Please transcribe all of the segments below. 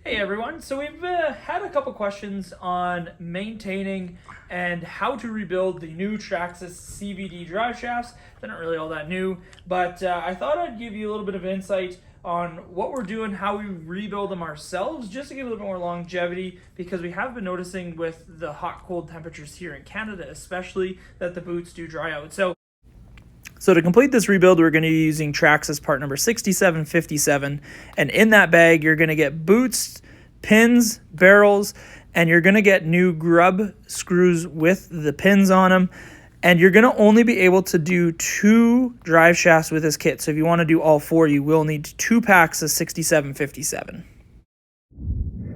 Hey everyone, so we've had a couple questions on maintaining and how to rebuild the new Traxxas CVD drive shafts. They're not really all that new, but I thought I'd give you a little bit of insight on what we're doing, how we rebuild them ourselves, just to give a little bit more longevity, because we have been noticing with the hot cold temperatures here in Canada especially that the boots do dry out. So to complete this rebuild, we're going to be using Traxxas part number 6757. And in that bag, you're going to get boots, pins, barrels, and you're going to get new grub screws with the pins on them. And you're going to only be able to do 2 drive shafts with this kit. So if you want to do all 4, you will need 2 packs of 6757.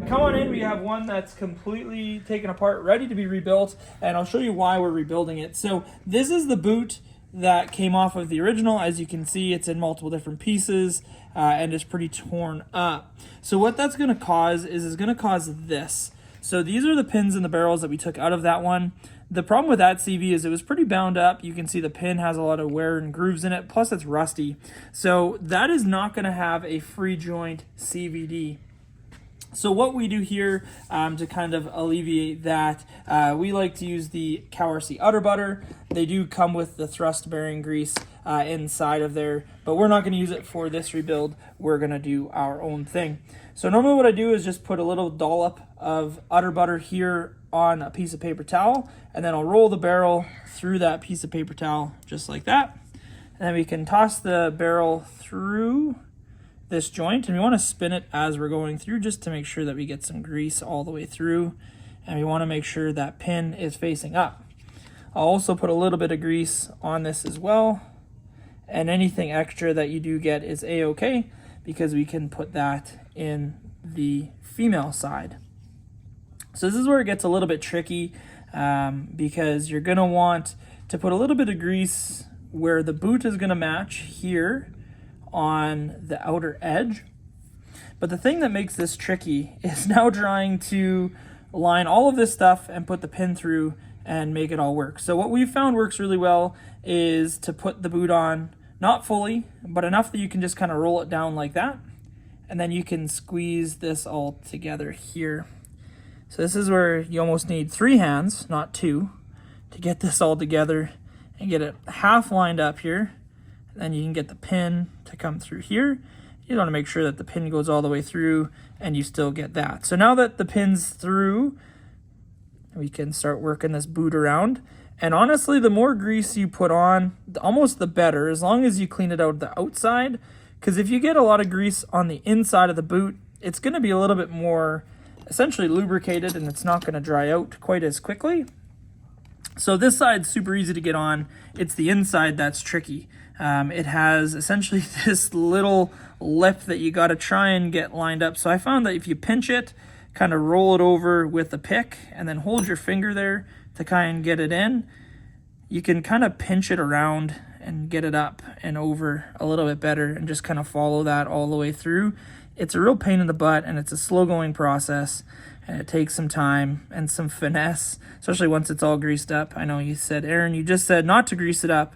Come on in, we have one that's completely taken apart, ready to be rebuilt, and I'll show you why we're rebuilding it. So this is the boot that came off of the original. As you can see, it's in multiple different pieces and it's pretty torn up. So what that's going to cause is it's going to cause this. So these are the pins and the barrels that we took out of that one. The problem with that CV is it was pretty bound up. You can see the pin has a lot of wear and grooves in it, plus it's rusty. So that is not going to have a free joint CVD. So what we do here to kind of alleviate that, we like to use the CowerC Outer Butter. They do come with the thrust bearing grease inside of there, but we're not going to use it for this rebuild. We're going to do our own thing. So normally what I do is just put a little dollop of Outer Butter here on a piece of paper towel, and then I'll roll the barrel through that piece of paper towel just like that. And then we can toss the barrel through this joint, and we want to spin it as we're going through just to make sure that we get some grease all the way through, and we want to make sure that pin is facing up. I'll also put a little bit of grease on this as well, and anything extra that you do get is a-okay because we can put that in the female side. So this is where it gets a little bit tricky because you're going to want to put a little bit of grease where the boot is going to match here on the outer edge. But the thing that makes this tricky is now trying to line all of this stuff and put the pin through and make it all work. So what we've found works really well is to put the boot on, not fully, but enough that you can just kind of roll it down like that. And then you can squeeze this all together here. So this is where you almost need 3 hands, not 2, to get this all together and get it half lined up here. Then you can get the pin to come through here. You want to make sure that the pin goes all the way through and you still get that. So now that the pin's through, we can start working this boot around. And honestly, the more grease you put on, almost the better, as long as you clean it out the outside. Because if you get a lot of grease on the inside of the boot, it's going to be a little bit more essentially lubricated and it's not going to dry out quite as quickly. So this side's super easy to get on. It's the inside that's tricky. It has essentially this little lip that you got to try and get lined up. So I found that if you pinch it, kind of roll it over with a pick and then hold your finger there to kind of get it in, you can kind of pinch it around and get it up and over a little bit better and just kind of follow that all the way through. It's a real pain in the butt and it's a slow going process. And it takes some time and some finesse, especially once it's all greased up. I know you said, Aaron, you just said not to grease it up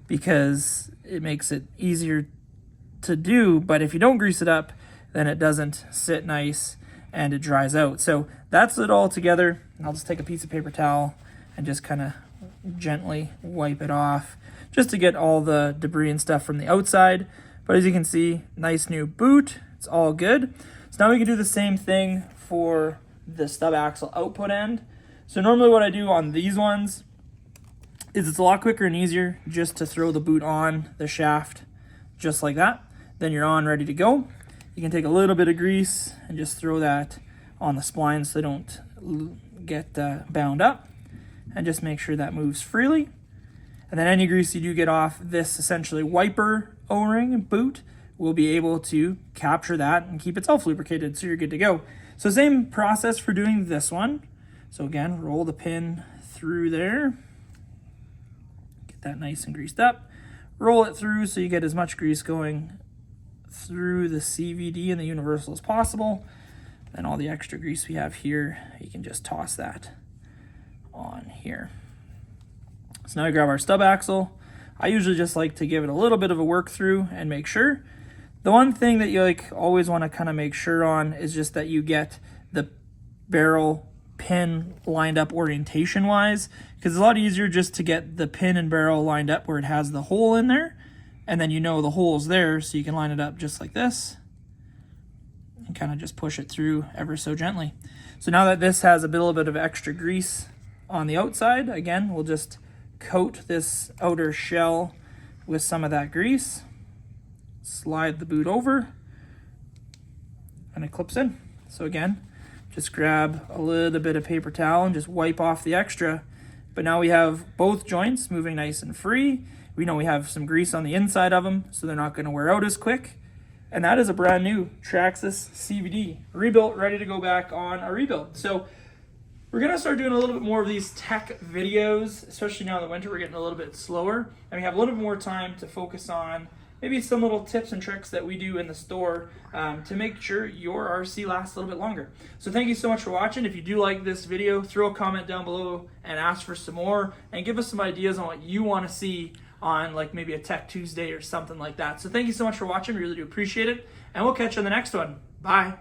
because it makes it easier to do. But if you don't grease it up, then it doesn't sit nice and it dries out. So that's it all together. I'll just take a piece of paper towel and just kind of gently wipe it off just to get all the debris and stuff from the outside. But as you can see, nice new boot. It's all good. So now we can do the same thing for the stub axle output end. So normally what I do on these ones is it's a lot quicker and easier just to throw the boot on the shaft just like that. Then you're on, ready to go. You can take a little bit of grease and just throw that on the splines so they don't get bound up, and just make sure that moves freely. And then any grease you do get off this essentially wiper O-ring boot will be able to capture that and keep itself lubricated so you're good to go. So same process for doing this one. So again, roll the pin through there. Get that nice and greased up. Roll it through so you get as much grease going through the CVD and the universal as possible. Then all the extra grease we have here, you can just toss that on here. So now we grab our stub axle. I usually just like to give it a little bit of a work through and make sure The one thing that you like always want to kind of make sure on is just that you get the barrel pin lined up orientation wise, because it's a lot easier just to get the pin and barrel lined up where it has the hole in there, and then you know the hole's there, so you can line it up just like this and kind of just push it through ever so gently. So now that this has a little bit of extra grease on the outside, again, we'll just coat this outer shell with some of that grease, slide the boot over, and it clips in. So again, just grab a little bit of paper towel and just wipe off the extra. But now we have both joints moving nice and free. We know we have some grease on the inside of them, so they're not going to wear out as quick. And that is a brand new Traxxas CVD, rebuilt, ready to go back on a rebuild. So we're going to start doing a little bit more of these tech videos, especially now in the winter. We're getting a little bit slower, and we have a little bit more time to focus on maybe some little tips and tricks that we do in the store to make sure your RC lasts a little bit longer. So thank you so much for watching. If you do like this video, throw a comment down below and ask for some more, and give us some ideas on what you want to see on like maybe a Tech Tuesday or something like that. So thank you so much for watching. We really do appreciate it, and we'll catch you on the next one. Bye.